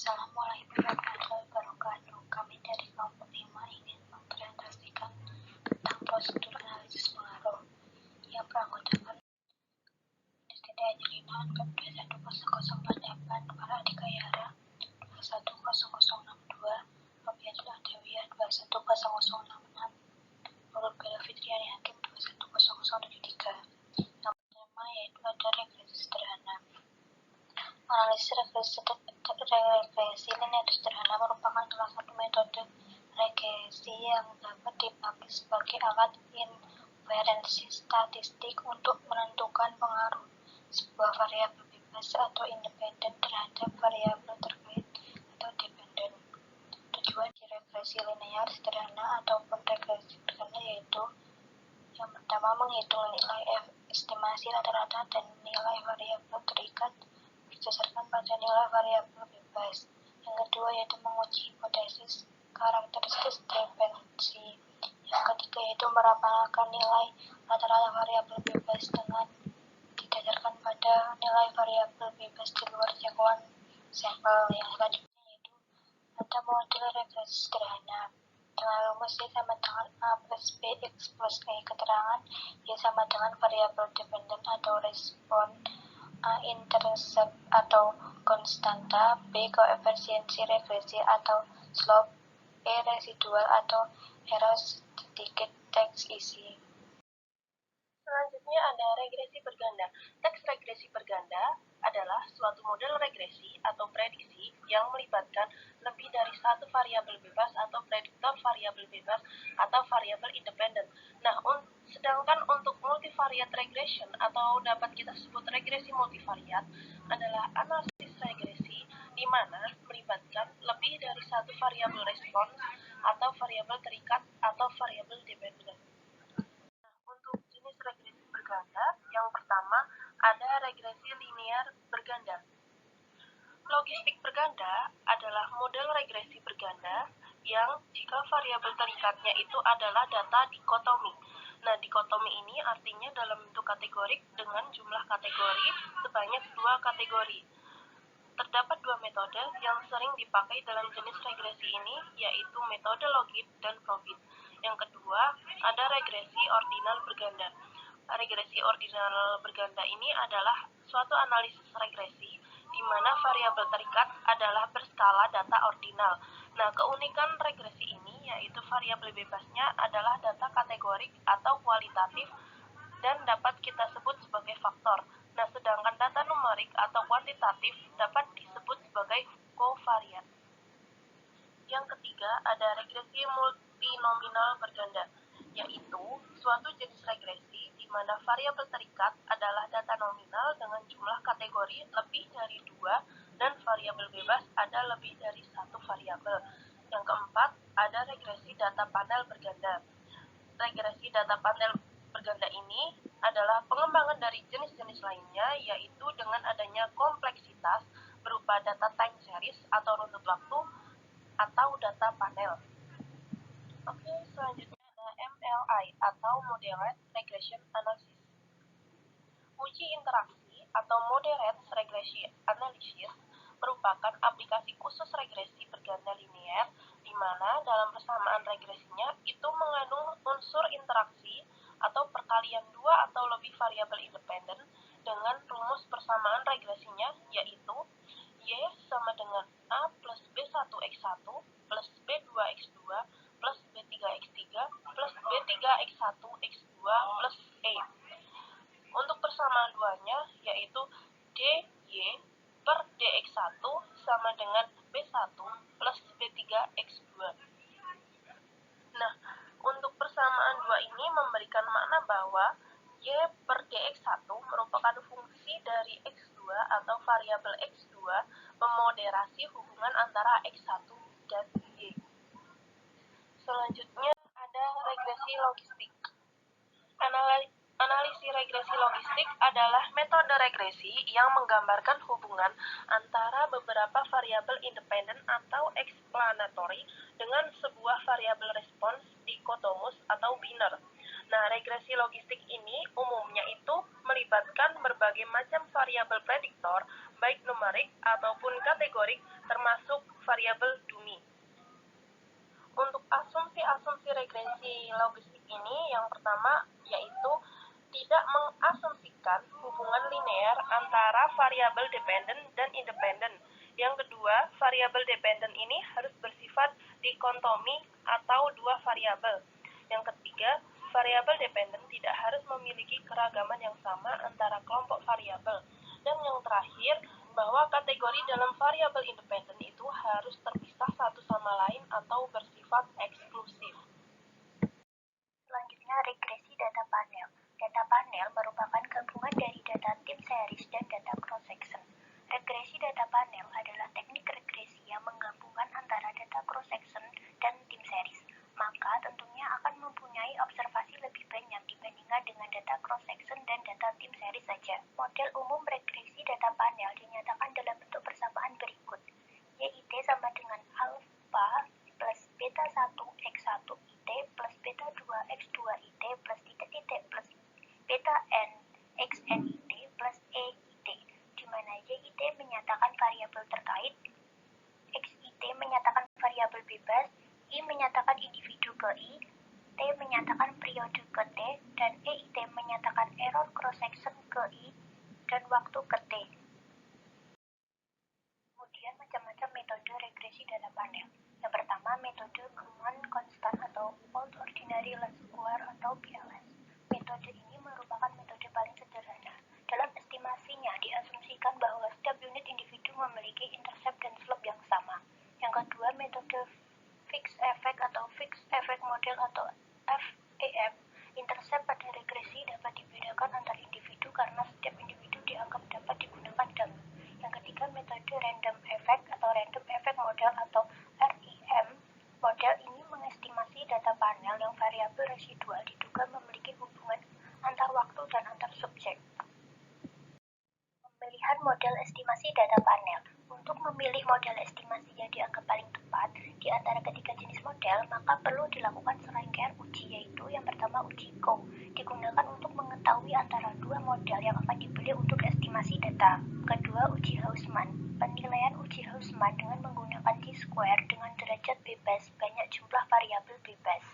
Assalamualaikum warahmatullahi wabarakatuh. Kami dari kelompok 5 ingin mempresentasikan tentang prosedur analisis pengaruh yang beranggotakan Destiny Angelina, Angkep 21008, Maradika Yara 210062, Robiatul Adawiyah 210066, Nurul Bella Fitriani Hakim 210073. Yang pertama yaitu ada regresi sederhana. Analisis regresi linear sederhana merupakan salah satu metode regresi yang dapat dipakai sebagai alat inferensi statistik untuk menentukan pengaruh sebuah variabel bebas atau independen terhadap variabel terkait atau dependen. Tujuan di regresi linear sederhana ataupun regresi sederhana yaitu yang pertama menghitung nilai estimasi rata-rata dan nilai variabel terikat berdasarkan pada nilai variabel bebas. Yang kedua yaitu menguji hipotesis karakteristik dependensi. Yang ketiga yaitu merapalkan nilai rata-rata variabel bebas dengan didasarkan pada nilai variabel bebas di luar jangkauan sampel. Yang selanjutnya yaitu ada model regresi sederhana dengan rumus Y sama dengan A plus B X plus E. Keterangan Y sama dengan variabel dependen atau respon, A intercept atau konstanta, B koefisiensi regresi atau slope, E residual atau error sedikit teks isi. Selanjutnya ada regresi berganda. Teks regresi berganda adalah suatu model regresi atau prediksi yang melibatkan lebih dari satu variabel bebas atau prediktor variabel bebas atau variabel independen. Nah, sedangkan untuk multivariate regression atau dapat kita sebut regresi multivariat adalah analisis regresi di mana melibatkan lebih dari satu variabel respons atau variabel terikat atau variabel dependen. Untuk jenis regresi berganda, yang pertama ada regresi linear berganda. Logistik berganda adalah model regresi berganda yang jika variabel terikatnya itu adalah data dikotomi. Nah, dikotomi ini artinya dalam bentuk kategorik dengan jumlah kategori sebanyak 2 kategori. Terdapat 2 metode yang sering dipakai dalam jenis regresi ini, yaitu metode logit dan probit. Yang kedua, ada regresi ordinal berganda. Regresi ordinal berganda ini adalah suatu analisis regresi di mana variabel terikat adalah berskala data ordinal. Nah, keunikan regresi ini yaitu variabel bebasnya adalah data kategorik atau kualitatif dan dapat kita sebut sebagai faktor. Nah, sedangkan data numerik atau kuantitatif dapat disebut sebagai kovariat. Yang ketiga, ada regresi multinominal berganda, yaitu suatu jenis regresi di mana variabel terikat adalah data nominal dengan jumlah kategori lebih dari 2 dan variabel bebas ada lebih dari 1 variabel. Yang keempat, ada regresi data panel berganda. Regresi data panel berganda ini adalah pengembangan dari jenis-jenis lainnya, yaitu dengan adanya kompleksitas berupa data time series atau runtut waktu atau data panel. Oke, selanjutnya ada MLI atau Moderate Regression Analysis. Uji interaksi atau Moderate Regression Analysis merupakan aplikasi khusus regresi berganda linear di mana dalam persamaan regresinya itu mengandung unsur interaksi atau perkalian 2 atau lebih variabel independen dengan rumus persamaan regresinya yaitu Y sama dengan A plus B1X1 plus B2X2 plus B3X3 plus B3X1X2 plus E. Untuk persamaan duanya yaitu DY per DX1 sama dengan B1 plus B3X2. Nah, untuk persamaan 2 ini memberikan makna bahwa Y per DX1 merupakan fungsi dari X2 atau variabel X2 memoderasi hubungan antara X1 dan Y. Selanjutnya ada regresi logistik. Analisis regresi logistik adalah metode regresi yang menggambarkan hubungan antara beberapa variabel independen atau explanatory dengan sebuah variabel respons dikotomus atau biner. Nah, regresi logistik ini umumnya itu melibatkan berbagai macam variabel prediktor, baik numerik ataupun kategorik, termasuk variabel dummy. Untuk asumsi-asumsi regresi logistik ini, yang pertama yaitu tidak mengasumsikan hubungan linear antara variabel dependen dan independen. Yang kedua, variabel dependen ini harus bersifat dikontomi atau dua variabel. Yang ketiga, variabel dependen tidak harus memiliki keragaman yang sama antara kelompok variabel. Dan yang terakhir, bahwa kategori dalam variabel independen itu harus terpisah satu sama lain atau bersifat eksklusif. Selanjutnya, regresi data panel. Data panel merupakan gabungan dari data tim series dan data cross-section. Regresi data panel adalah teknik regresi yang menggabungkan antara data cross-section dan tim series. Maka tentunya akan mempunyai observasi lebih banyak dibandingkan dengan data cross-section dan data tim series saja. Model umum regresi data panel dinyatakan dalam bentuk persamaan berikut. YIT sama dengan alpha plus beta 1 X1 IT plus beta 2 X2 IT plus titik-titik plus beta n XN IT plus EIT, di mana YIT menyatakan variabel terkait, XIT menyatakan variabel bebas, I menyatakan individu ke I, T menyatakan periode ke T, dan EIT menyatakan error cross-section ke I dan waktu ke T. Kemudian macam-macam metode regresi data panel. Yang pertama, metode Kuhn konstan atau Fault Ordinary Least Square atau PLS. Metode ini merupakan metode paling sederhana. Dalam estimasinya diasumsikan bahwa setiap unit individu memiliki intercept dan slope yang sama. Yang kedua, metode Fixed Effect atau Fixed Effect Model atau FEM. Intercept pada regresi dapat dibedakan antar individu karena setiap individu dianggap dapat digunakan dalam. Yang ketiga, metode Random Effect atau Random Effect Model atau REM. Model ini mengestimasi data panel yang variabel residual diduga memiliki hubungan antar waktu dan antar subjek. Pemilihan model estimasi data panel. Untuk memilih model estimasi yang dianggap paling tepat di antara ketiga jenis model, maka perlu dilakukan serangkaian uji, yaitu yang pertama uji Coe, digunakan untuk mengetahui antara dua model yang akan dipilih untuk estimasi data. Kedua, uji Hausman. Penilaian uji Hausman dengan menggunakan T-square dengan derajat bebas banyak jumlah variabel bebas.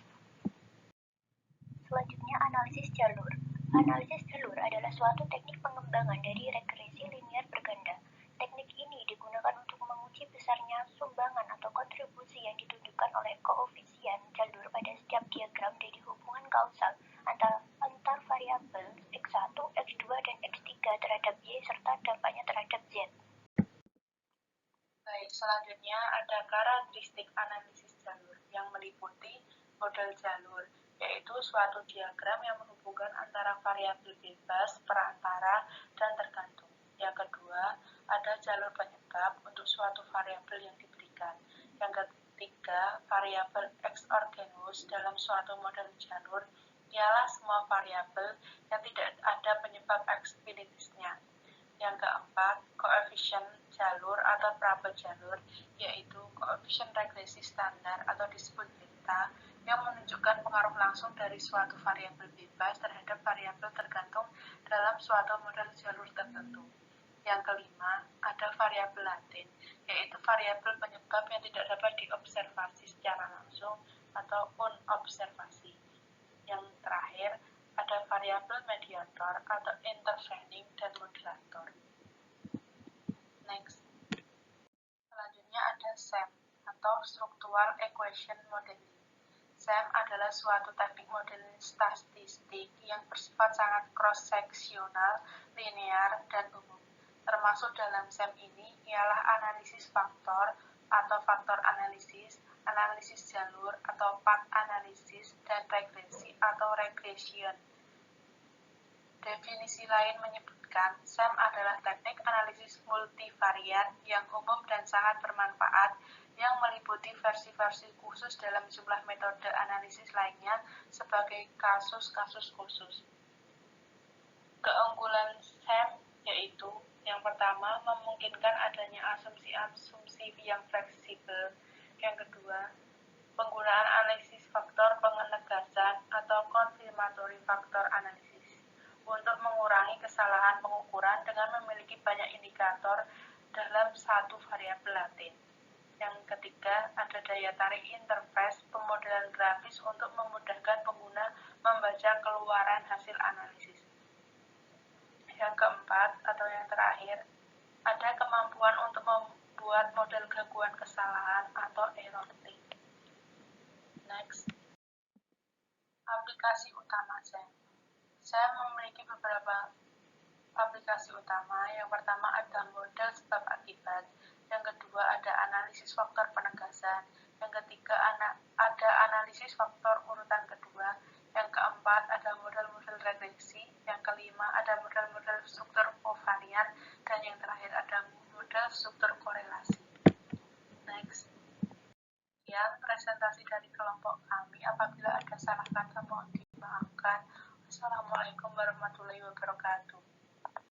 Selanjutnya, analisis jalur. Analisis jalur adalah suatu teknik pengembangan dari regresi linear berganda. Teknik ini digunakan untuk menguji besarnya sumbangan atau kontribusi yang ditunjukkan oleh koefisien jalur pada setiap diagram dari hubungan kausal antar variabel X1, X2, dan X3 terhadap Y serta dampaknya terhadap Z. Baik, selanjutnya ada karakteristik analisis jalur yang meliputi model jalur, yaitu suatu diagram yang menghubungkan antara variabel bebas, perantara, dan tergantung. Yang kedua, ada jalur penyebab untuk suatu variabel yang diberikan. Yang ketiga, variabel exogenous dalam suatu model jalur ialah semua variabel yang tidak ada penyebab eksplisitisnya. Yang keempat, koefisien jalur atau parabel jalur, yaitu koefisien regresi standar atau disebut beta, yang menunjukkan pengaruh langsung dari suatu variabel bebas terhadap variabel tergantung dalam suatu model jalur tertentu. Yang kelima, ada variabel laten, yaitu variabel penyebab yang tidak dapat diobservasi secara langsung atau unobservasi. Yang terakhir, ada variabel mediator atau intervening dan moderator. Next. Selanjutnya ada SEM atau Structural Equation Modeling. SEM adalah suatu teknik modeling statistik yang bersifat sangat cross-seksional, linear, dan umum. Termasuk dalam SEM ini ialah analisis faktor atau faktor analisis, analisis jalur atau path analisis, dan regresi atau regression. Definisi lain menyebutkan SEM adalah teknik analisis multivariat yang umum dan sangat bermanfaat yang meliputi versi-versi khusus dalam jumlah metode analisis lainnya sebagai kasus-kasus khusus. Keunggulan SEM yaitu yang pertama, memungkinkan adanya asumsi-asumsi yang fleksibel. Yang kedua, penggunaan analisis faktor penegasan atau confirmatory factor analysis untuk mengurangi kesalahan pengukuran dengan memiliki banyak indikator dalam satu variabel latin. Yang ketiga, ada daya tarik interface pemodelan grafis untuk memudahkan pengguna membaca keluaran hasil analisis. Yang keempat, atau yang terakhir, ada kemampuan untuk membuat model gangguan kesalahan atau error link. Next, aplikasi utama SEM. SEM memiliki beberapa aplikasi utama. Yang pertama ada model sebab akibat, yang kedua ada analisis faktor penegasan, yang ketiga ada analisis faktor urutan kedua, yang keempat ada model-model regresi, yang kelima ada model-model struktur kovarian, dan yang terakhir ada model struktur korelasi. Next. Sekian presentasi dari kelompok kami. Apabila ada salah kata mohon dimaafkan. Wassalamualaikum warahmatullahi wabarakatuh.